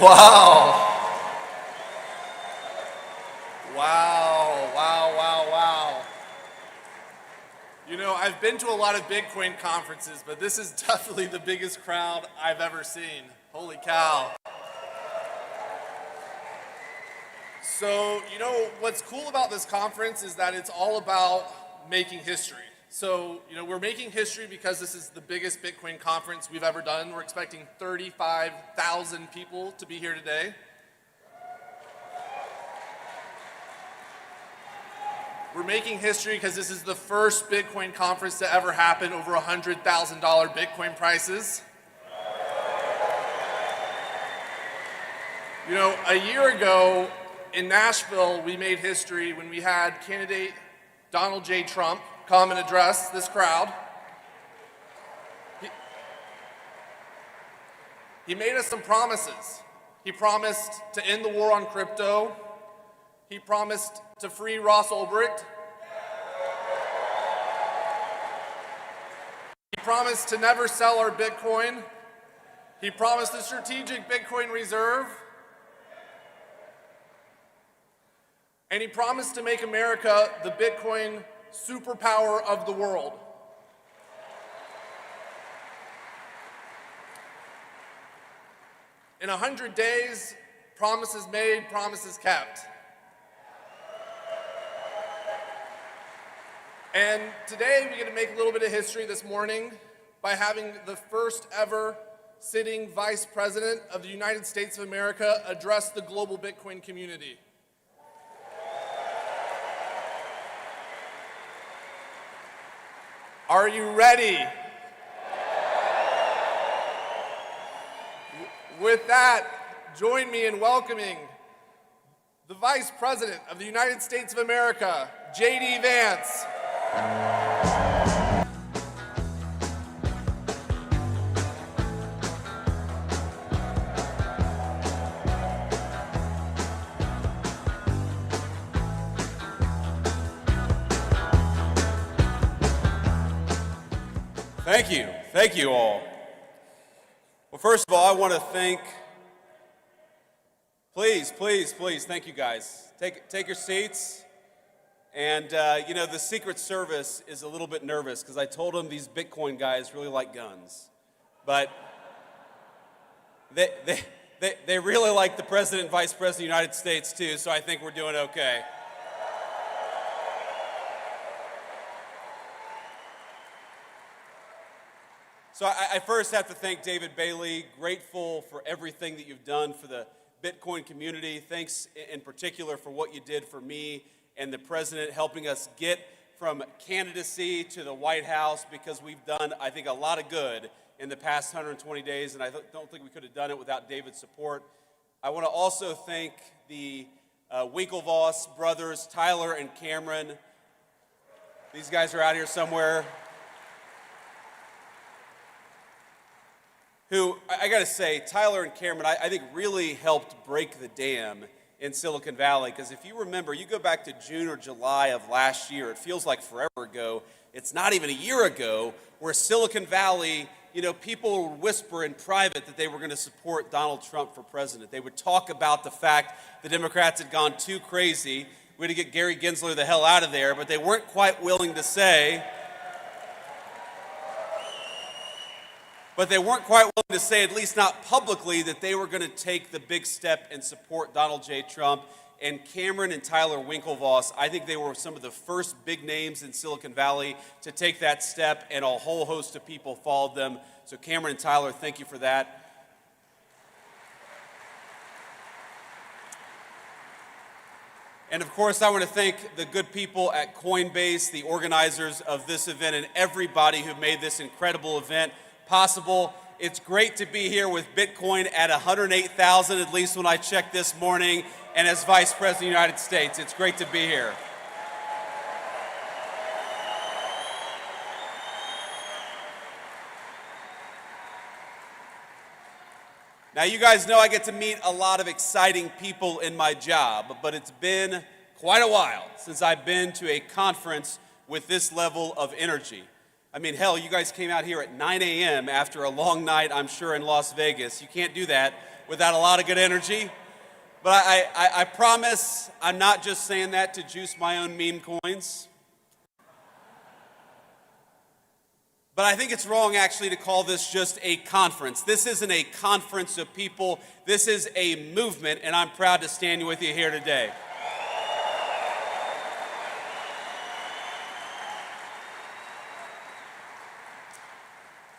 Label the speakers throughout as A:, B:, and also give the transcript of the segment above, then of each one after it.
A: Wow. Wow, wow, wow, wow. You know, I've been to a lot of Bitcoin conferences, but this is definitely the biggest crowd I've ever seen. Holy cow. So, you know, what's cool about this conference is that it's all about making history. So, you know, we're making history because this is the biggest Bitcoin conference we've ever done. We're expecting 35,000 people to be here today. We're making history because this is the first Bitcoin conference to ever happen over $100,000 Bitcoin prices. You know, a year ago in Nashville, we made history when we had candidate Donald J. Trump come and address this crowd. He made us some promises. He promised to end the war on crypto. He promised to free Ross Ulbricht. He promised to never sell our Bitcoin. He promised a strategic Bitcoin reserve. And he promised to make America the Bitcoin superpower of the world. In 100 days, promises made, promises kept. And today we get to make a little bit of history this morning by having the first ever sitting Vice President of the United States of America address the global Bitcoin community. Are you ready? With that, join me in welcoming the Vice President of the United States of America, J.D. Vance.
B: Thank you all. Well, first of all, I want to thank, please, thank you guys. Take your seats. And, you know, the Secret Service is a little bit nervous because I told them these Bitcoin guys really like guns. But they really like the President and Vice President of the United States, too, so I think we're doing okay. So I first have to thank David Bailey, grateful for everything that you've done for the Bitcoin community. Thanks in particular for what you did for me and the president, helping us get from candidacy to the White House, because we've done, I think, a lot of good in the past 120 days, and I don't think we could have done it without David's support. I want to also thank the Winklevoss brothers, Tyler and Cameron. These guys are out here somewhere. Who, I got to say, Tyler and Cameron, I think really helped break the dam in Silicon Valley, because if you remember, you go back to June or July of last year, it feels like forever ago. It's not even a year ago, where Silicon Valley, you know, people would whisper in private that they were going to support Donald Trump for president. They would talk about the fact the Democrats had gone too crazy. We had to get Gary Gensler the hell out of there, but they weren't quite willing to say, at least not publicly, that they were going to take the big step and support Donald J. Trump. And Cameron and Tyler Winklevoss, I think they were some of the first big names in Silicon Valley to take that step, and a whole host of people followed them. So Cameron and Tyler, thank you for that. And of course, I want to thank the good people at Coinbase, the organizers of this event, and everybody who made this incredible event possible. It's great to be here with Bitcoin at 108,000, at least when I checked this morning, and as Vice President of the United States. It's great to be here. Now, you guys know I get to meet a lot of exciting people in my job, but it's been quite a while since I've been to a conference with this level of energy. I mean, hell, you guys came out here at 9 a.m. after a long night, I'm sure, in Las Vegas. You can't do that without a lot of good energy. But I promise I'm not just saying that to juice my own meme coins. But I think it's wrong actually to call this just a conference. This isn't a conference of people. This is a movement, and I'm proud to stand with you here today.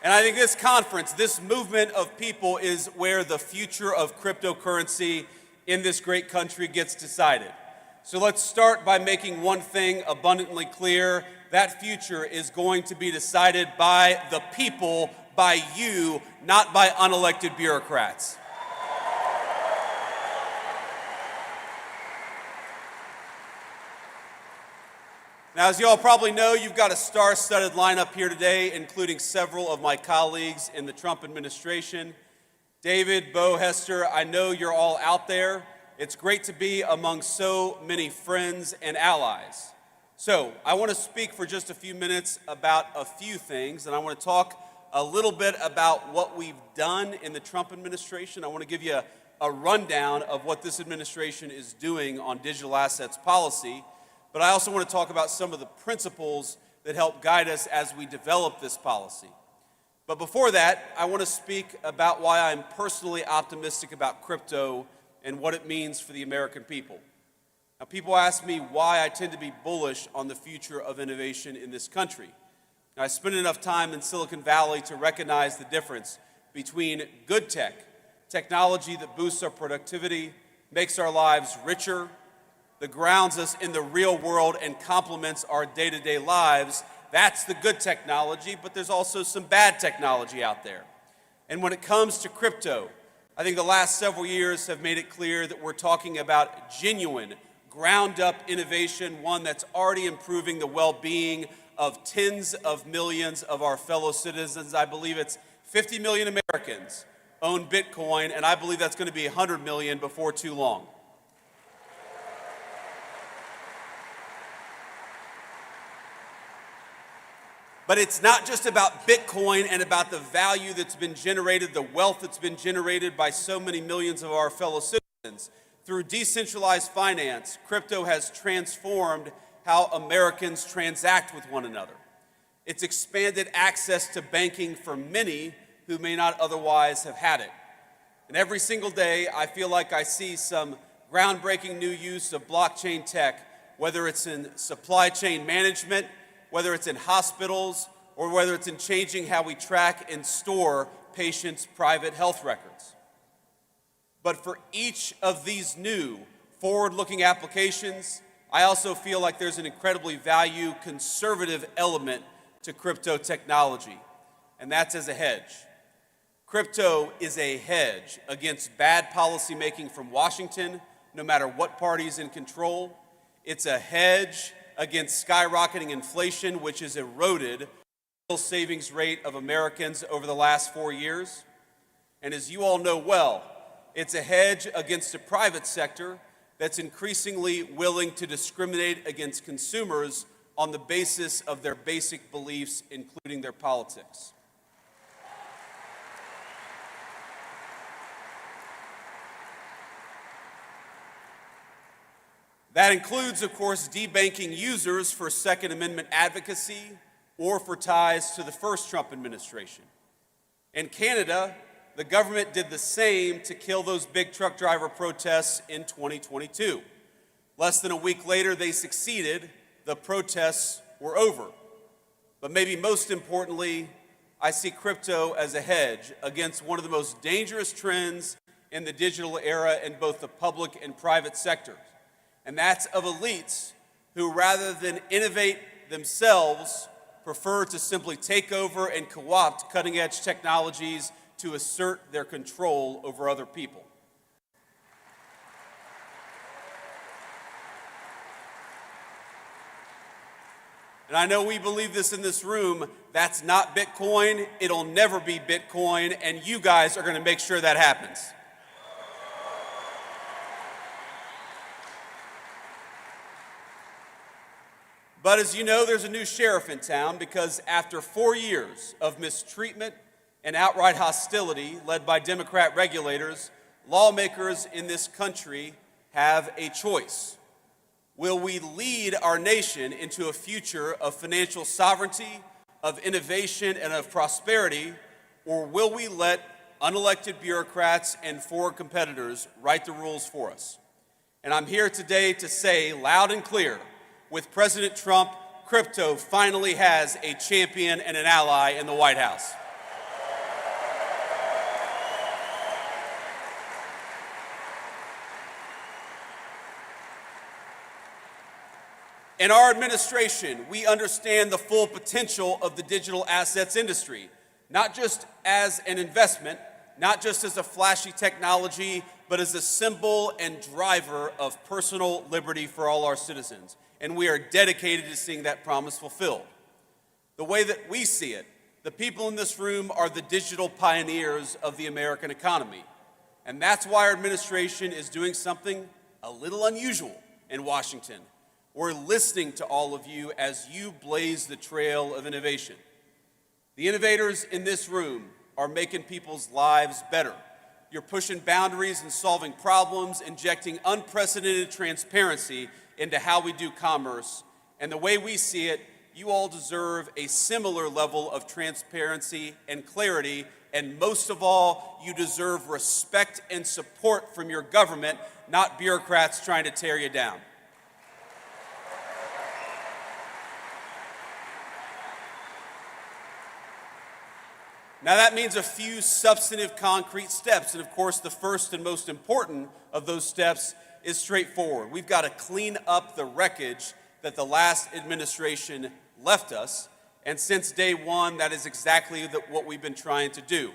B: And I think this conference, this movement of people is where the future of cryptocurrency in this great country gets decided. So let's start by making one thing abundantly clear. That future is going to be decided by the people, by you, not by unelected bureaucrats. Now, as you all probably know, you've got a star-studded lineup here today, including several of my colleagues in the Trump administration. David, Bo, Hester, I know you're all out there. It's great to be among so many friends and allies. So, I want to speak for just a few minutes about a few things, and I want to talk a little bit about what we've done in the Trump administration. I want to give you a rundown of what this administration is doing on digital assets policy. But I also want to talk about some of the principles that help guide us as we develop this policy. But before that, I want to speak about why I'm personally optimistic about crypto and what it means for the American people. Now, people ask me why I tend to be bullish on the future of innovation in this country. Now, I spent enough time in Silicon Valley to recognize the difference between good tech, technology that boosts our productivity, makes our lives richer, that grounds us in the real world and complements our day-to-day lives. That's the good technology, but there's also some bad technology out there. And when it comes to crypto, I think the last several years have made it clear that we're talking about genuine, ground-up innovation, one that's already improving the well-being of tens of millions of our fellow citizens. I believe it's 50 million Americans own Bitcoin, and I believe that's going to be 100 million before too long. But it's not just about Bitcoin and about the value that's been generated, the wealth that's been generated by so many millions of our fellow citizens. Through decentralized finance, crypto has transformed how Americans transact with one another. It's expanded access to banking for many who may not otherwise have had it. And every single day, I feel like I see some groundbreaking new use of blockchain tech, whether it's in supply chain management, whether it's in hospitals, or whether it's in changing how we track and store patients' private health records. But for each of these new forward-looking applications, I also feel like there's an incredibly conservative element to crypto technology, and that's as a hedge. Crypto is a hedge against bad policymaking from Washington, no matter what party's in control. It's a hedge against skyrocketing inflation, which has eroded the savings rate of Americans over the last 4 years. And as you all know well, it's a hedge against the private sector that's increasingly willing to discriminate against consumers on the basis of their basic beliefs, including their politics. That includes, of course, debanking users for Second Amendment advocacy or for ties to the first Trump administration. In Canada, the government did the same to kill those big truck driver protests in 2022. Less than a week later, they succeeded. The protests were over. But maybe most importantly, I see crypto as a hedge against one of the most dangerous trends in the digital era in both the public and private sectors. And that's of elites who, rather than innovate themselves, prefer to simply take over and co-opt cutting-edge technologies to assert their control over other people. And I know we believe this in this room. That's not Bitcoin. It'll never be Bitcoin, and you guys are going to make sure that happens. But as you know, there's a new sheriff in town because after 4 years of mistreatment and outright hostility led by Democrat regulators, lawmakers in this country have a choice. Will we lead our nation into a future of financial sovereignty, of innovation, and of prosperity, or will we let unelected bureaucrats and foreign competitors write the rules for us? And I'm here today to say loud and clear, with President Trump, crypto finally has a champion and an ally in the White House. In our administration, we understand the full potential of the digital assets industry, not just as an investment, not just as a flashy technology, but as a symbol and driver of personal liberty for all our citizens. And we are dedicated to seeing that promise fulfilled. The way that we see it, the people in this room are the digital pioneers of the American economy. And that's why our administration is doing something a little unusual in Washington. We're listening to all of you as you blaze the trail of innovation. The innovators in this room are making people's lives better. You're pushing boundaries and solving problems, injecting unprecedented transparency into how we do commerce. And the way we see it, you all deserve a similar level of transparency and clarity. And most of all, you deserve respect and support from your government, not bureaucrats trying to tear you down. Now that means a few substantive concrete steps, and of course the first and most important of those steps is straightforward. We've got to clean up the wreckage that the last administration left us, and since day one, that is exactly what we've been trying to do.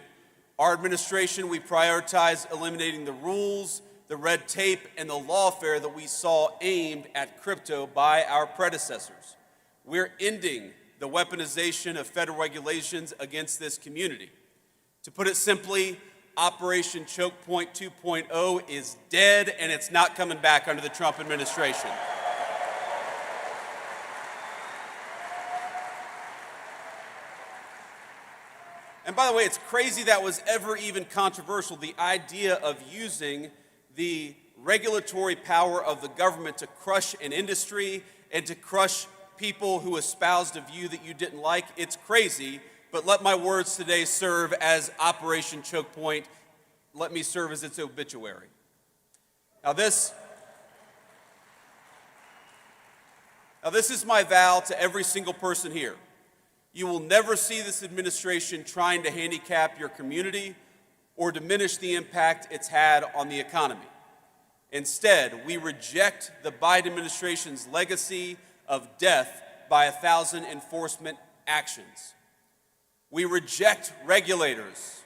B: Our administration, we prioritize eliminating the rules, the red tape, and the lawfare that we saw aimed at crypto by our predecessors. We're ending the weaponization of federal regulations against this community. To put it simply, Operation Choke Point 2.0 is dead, and it's not coming back under the Trump administration. And by the way, it's crazy that was ever even controversial, the idea of using the regulatory power of the government to crush an industry and to crush people who espoused a view that you didn't like. It's crazy, but let my words today serve as Operation Choke Point. Let me serve as its obituary. Now this is my vow to every single person here. You will never see this administration trying to handicap your community or diminish the impact it's had on the economy. Instead, we reject the Biden administration's legacy of death by 1,000 enforcement actions. We reject regulators.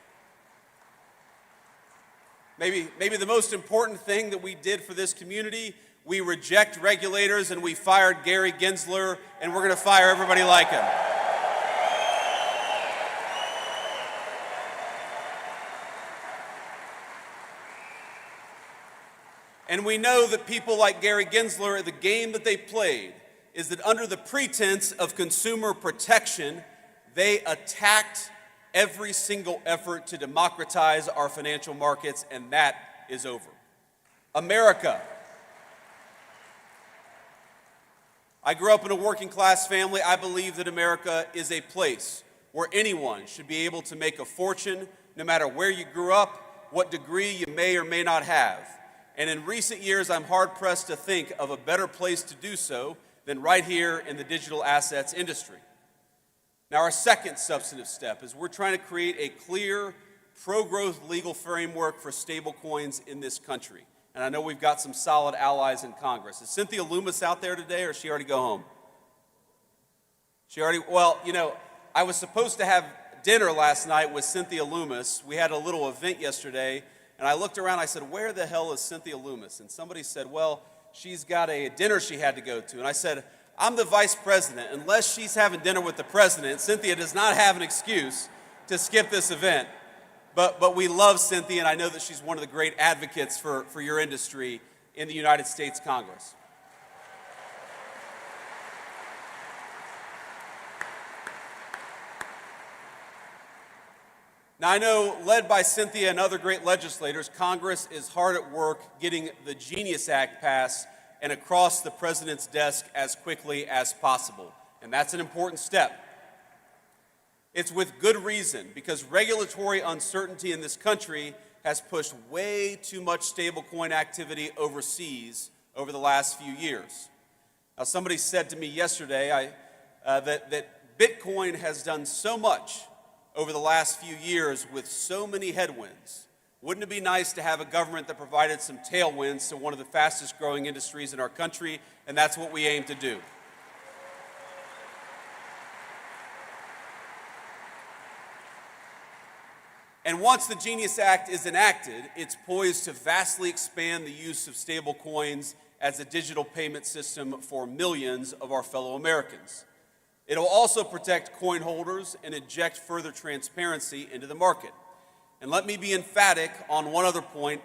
B: Maybe the most important thing that we did for this community, we reject regulators and we fired Gary Gensler, and we're going to fire everybody like him. And we know that people like Gary Gensler, the game that they played is that under the pretense of consumer protection, they attacked every single effort to democratize our financial markets, and that is over. America. I grew up in a working class family. I believe that America is a place where anyone should be able to make a fortune, no matter where you grew up, what degree you may or may not have. And in recent years, I'm hard-pressed to think of a better place to do so than right here in the digital assets industry. Now, our second substantive step is we're trying to create a clear, pro-growth legal framework for stablecoins in this country. And I know we've got some solid allies in Congress. Is Cynthia Loomis out there today, or did she already go home? Well, you know, I was supposed to have dinner last night with Cynthia Loomis. We had a little event yesterday, and I looked around, I said, where the hell is Cynthia Loomis? And somebody said, well, she's got a dinner she had to go to. And I said, I'm the vice president. Unless she's having dinner with the president, Cynthia does not have an excuse to skip this event. But we love Cynthia, and I know that she's one of the great advocates for your industry in the United States Congress. Now, I know, led by Cynthia and other great legislators, Congress is hard at work getting the Genius Act passed and across the president's desk as quickly as possible. And that's an important step. It's with good reason, because regulatory uncertainty in this country has pushed way too much stablecoin activity overseas over the last few years. Now, somebody said to me yesterday that Bitcoin has done so much over the last few years with so many headwinds. Wouldn't it be nice to have a government that provided some tailwinds to one of the fastest growing industries in our country? And that's what we aim to do. And once the Genius Act is enacted, it's poised to vastly expand the use of stablecoins as a digital payment system for millions of our fellow Americans. It'll also protect coin holders and inject further transparency into the market. And let me be emphatic on one other point.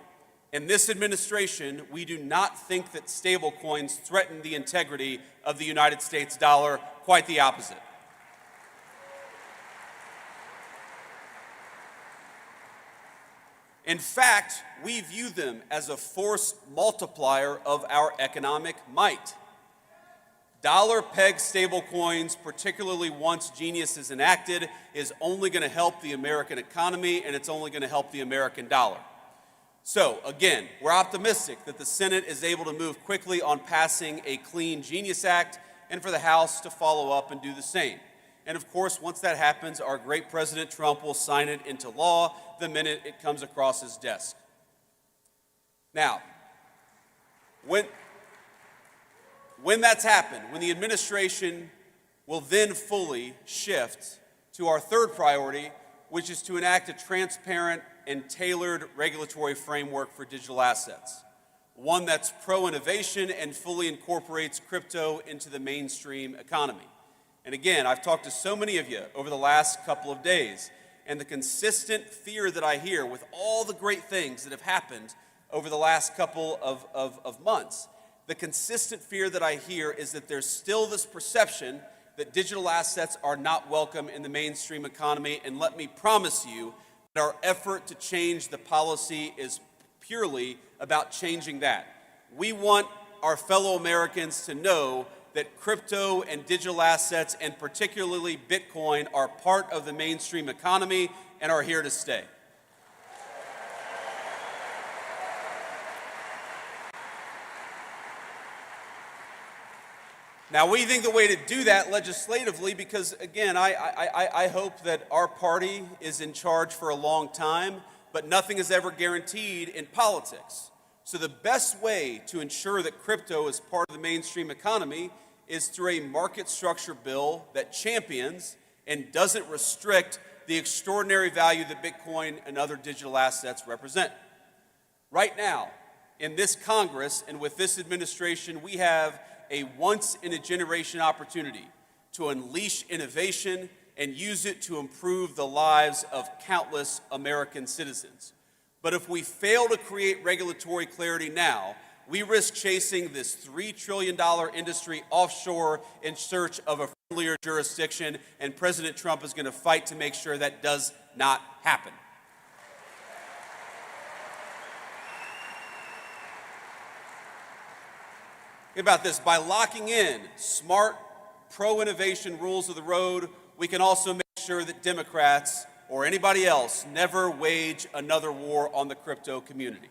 B: In this administration, we do not think that stablecoins threaten the integrity of the United States dollar, quite the opposite. In fact, we view them as a force multiplier of our economic might. Dollar-pegged stablecoins, particularly once Genius is enacted, is only going to help the American economy, and it's only going to help the American dollar. So, again, we're optimistic that the Senate is able to move quickly on passing a clean Genius Act, and for the House to follow up and do the same. And of course, once that happens, our great President Trump will sign it into law the minute it comes across his desk. Now, when that's happened, when the administration will then fully shift to our third priority, which is to enact a transparent and tailored regulatory framework for digital assets, one that's pro-innovation and fully incorporates crypto into the mainstream economy. And again, I've talked to so many of you over the last couple of days, and the consistent fear that I hear with all the great things that have happened over the last couple of months, the consistent fear that I hear is that there's still this perception that digital assets are not welcome in the mainstream economy. And let me promise you that our effort to change the policy is purely about changing that. We want our fellow Americans to know that crypto and digital assets, and particularly Bitcoin, are part of the mainstream economy and are here to stay. Now, we think the way to do that legislatively, because again, I hope that our party is in charge for a long time, but nothing is ever guaranteed in politics. So the best way to ensure that crypto is part of the mainstream economy is through a market structure bill that champions and doesn't restrict the extraordinary value that Bitcoin and other digital assets represent. Right now, in this Congress and with this administration, we have a once-in-a-generation opportunity to unleash innovation and use it to improve the lives of countless American citizens. But if we fail to create regulatory clarity now, we risk chasing this $3 trillion industry offshore in search of a friendlier jurisdiction, and President Trump is going to fight to make sure that does not happen. Think about this. By locking in smart, pro-innovation rules of the road, we can also make sure that Democrats or anybody else never wage another war on the crypto community.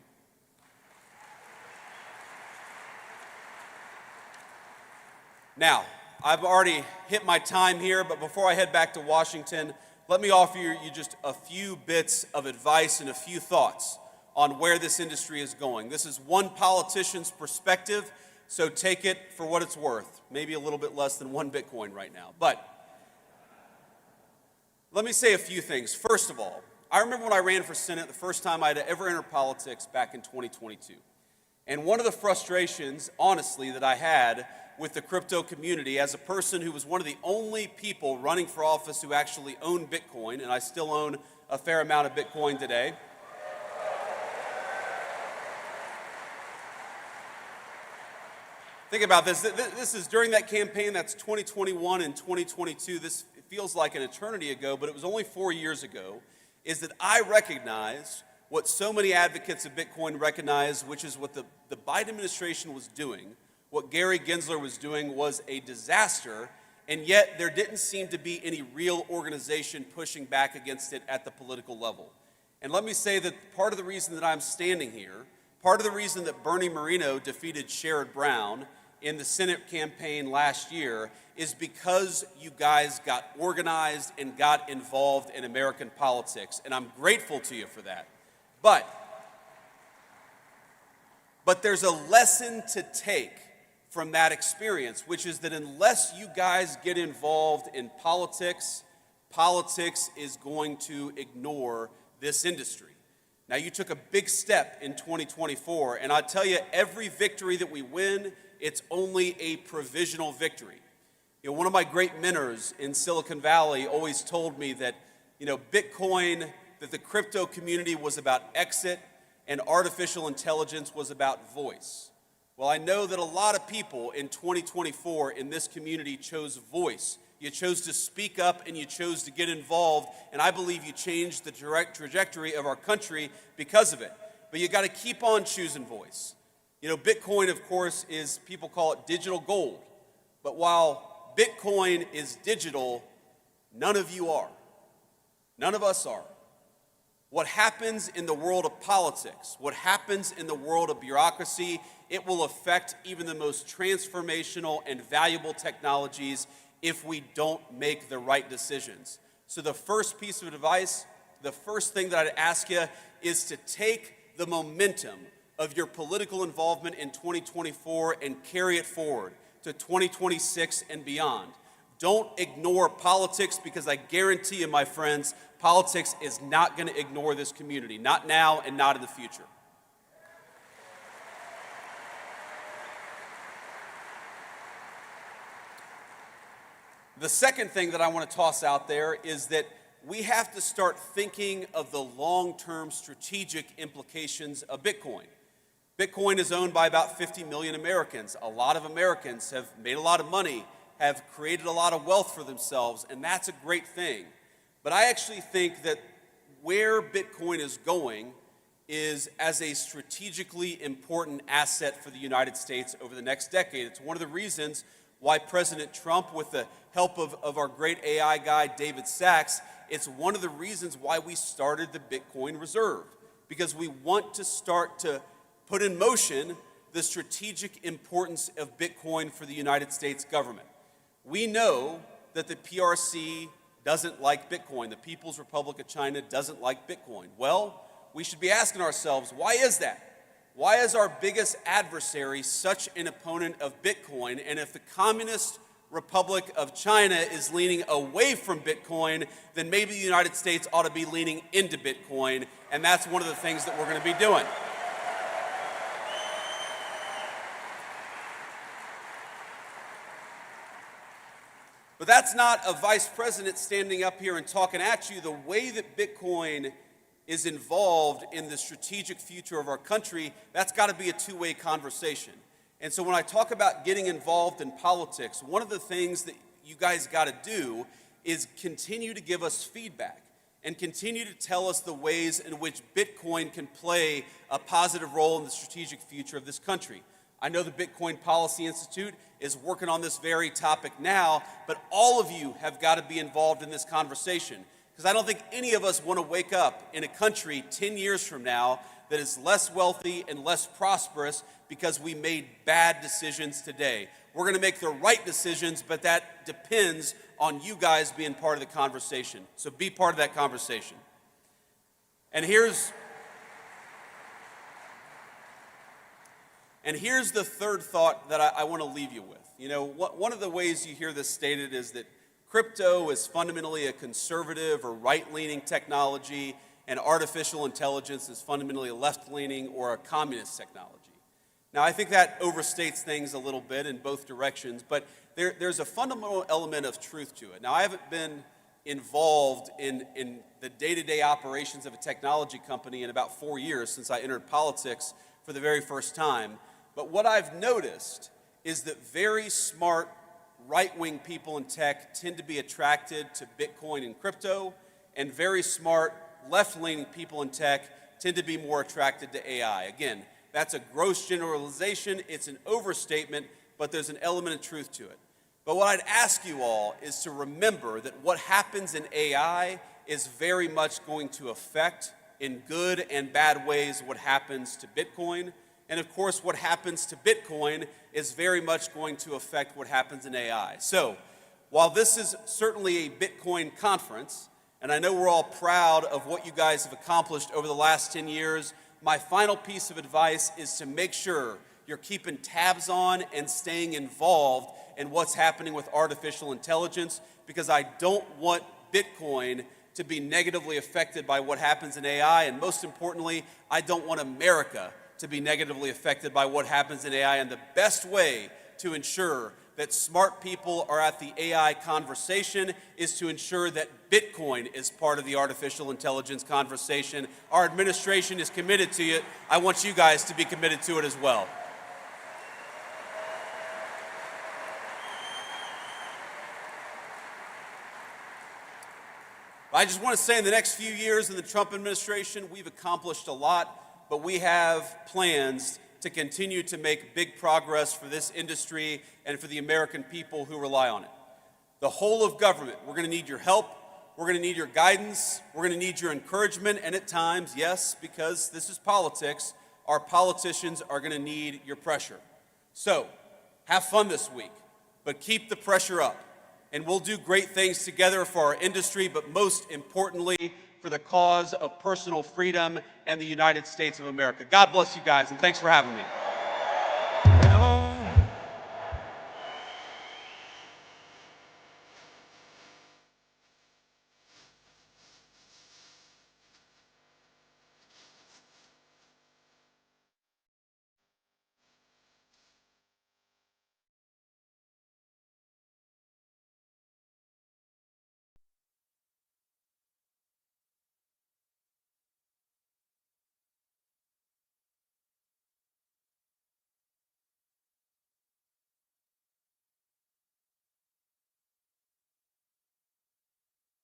B: Now, I've already hit my time here, but before I head back to Washington, let me offer you just a few bits of advice and a few thoughts on where this industry is going. This is one politician's perspective, so take it for what it's worth. Maybe a little bit less than one Bitcoin right now. But let me say a few things. First of all, I remember when I ran for Senate, the first time I'd ever entered politics back in 2022. And one of the frustrations, honestly, that I had with the crypto community as a person who was one of the only people running for office who actually owned Bitcoin, and I still own a fair amount of Bitcoin today. Think about this. This is during that campaign, that's 2021 and 2022. This feels like an eternity ago, but it was only 4 years ago. is that I recognize what so many advocates of Bitcoin recognize, which is what the Biden administration was doing, what Gary Gensler was doing was a disaster, and yet there didn't seem to be any real organization pushing back against it at the political level. And let me say that part of the reason that I'm standing here, part of the reason that Bernie Moreno defeated Sherrod Brown in the Senate campaign last year is because you guys got organized and got involved in American politics, and I'm grateful to you for that. But there's a lesson to take from that experience, which is that unless you guys get involved in politics, politics is going to ignore this industry. Now, you took a big step in 2024, and I'll tell you, every victory that we win, it's only a provisional victory. You know, one of my great mentors in Silicon Valley always told me that, Bitcoin, that the crypto community was about exit and artificial intelligence was about voice. Well, I know that a lot of people in 2024 in this community chose voice. You chose to speak up and you chose to get involved, and I believe you changed the direct trajectory of our country because of it. But you got to keep on choosing voice. Bitcoin, of course, people call it digital gold. But while Bitcoin is digital, none of you are. None of us are. What happens in the world of politics, what happens in the world of bureaucracy, it will affect even the most transformational and valuable technologies if we don't make the right decisions. So the first piece of advice, the first thing that I'd ask you is to take the momentum of your political involvement in 2024 and carry it forward to 2026 and beyond. Don't ignore politics, because I guarantee you, my friends, politics is not going to ignore this community, not now and not in the future. The second thing that I want to toss out there is that we have to start thinking of the long-term strategic implications of Bitcoin. Bitcoin is owned by about 50 million Americans. A lot of Americans have made a lot of money, have created a lot of wealth for themselves, and that's a great thing. But I actually think that where Bitcoin is going is as a strategically important asset for the United States over the next decade. It's one of the reasons why President Trump, with the help of our great AI guy, David Sachs, it's one of the reasons why we started the Bitcoin Reserve, because we want to start to put in motion the strategic importance of Bitcoin for the United States government. We know that the PRC doesn't like Bitcoin. The People's Republic of China doesn't like Bitcoin. Well, we should be asking ourselves, why is that? Why is our biggest adversary such an opponent of Bitcoin? And if the Communist Republic of China is leaning away from Bitcoin, then maybe the United States ought to be leaning into Bitcoin, and that's one of the things that we're going to be doing. But that's not a vice president standing up here and talking at you. The way that Bitcoin is involved in the strategic future of our country, that's got to be a two-way conversation. And so when I talk about getting involved in politics, one of the things that you guys got to do is continue to give us feedback and continue to tell us the ways in which Bitcoin can play a positive role in the strategic future of this country. I know the Bitcoin Policy Institute is working on this very topic now, but all of you have got to be involved in this conversation, because I don't think any of us want to wake up in a country 10 years from now that is less wealthy and less prosperous because we made bad decisions today. We're going to make the right decisions, but that depends on you guys being part of the conversation. So be part of that conversation. And here's the third thought that I want to leave you with. One of the ways you hear this stated is that crypto is fundamentally a conservative or right-leaning technology, and artificial intelligence is fundamentally a left-leaning or a communist technology. Now, I think that overstates things a little bit in both directions, but there's a fundamental element of truth to it. Now, I haven't been involved in the day-to-day operations of a technology company in about 4 years since I entered politics for the very first time. But what I've noticed is that very smart right-wing people in tech tend to be attracted to Bitcoin and crypto, and very smart left-leaning people in tech tend to be more attracted to AI. Again, that's a gross generalization, it's an overstatement, but there's an element of truth to it. But what I'd ask you all is to remember that what happens in AI is very much going to affect, in good and bad ways, what happens to Bitcoin. And of course, what happens to Bitcoin is very much going to affect what happens in AI. So, while this is certainly a Bitcoin conference, and I know we're all proud of what you guys have accomplished over the last 10 years, my final piece of advice is to make sure you're keeping tabs on and staying involved in what's happening with artificial intelligence, because I don't want Bitcoin to be negatively affected by what happens in AI, and most importantly, I don't want America to be negatively affected by what happens in AI, and the best way to ensure that smart people are at the AI conversation is to ensure that Bitcoin is part of the artificial intelligence conversation. Our administration is committed to it. I want you guys to be committed to it as well. I just want to say in the next few years in the Trump administration, we've accomplished a lot, but we have plans to continue to make big progress for this industry and for the American people who rely on it. The whole of government, we're going to need your help, we're going to need your guidance, we're going to need your encouragement, and at times, yes, because this is politics, our politicians are going to need your pressure. So, have fun this week, but keep the pressure up. And we'll do great things together for our industry, but most importantly, for the cause of personal freedom and the United States of America. God bless you guys, and thanks for having me.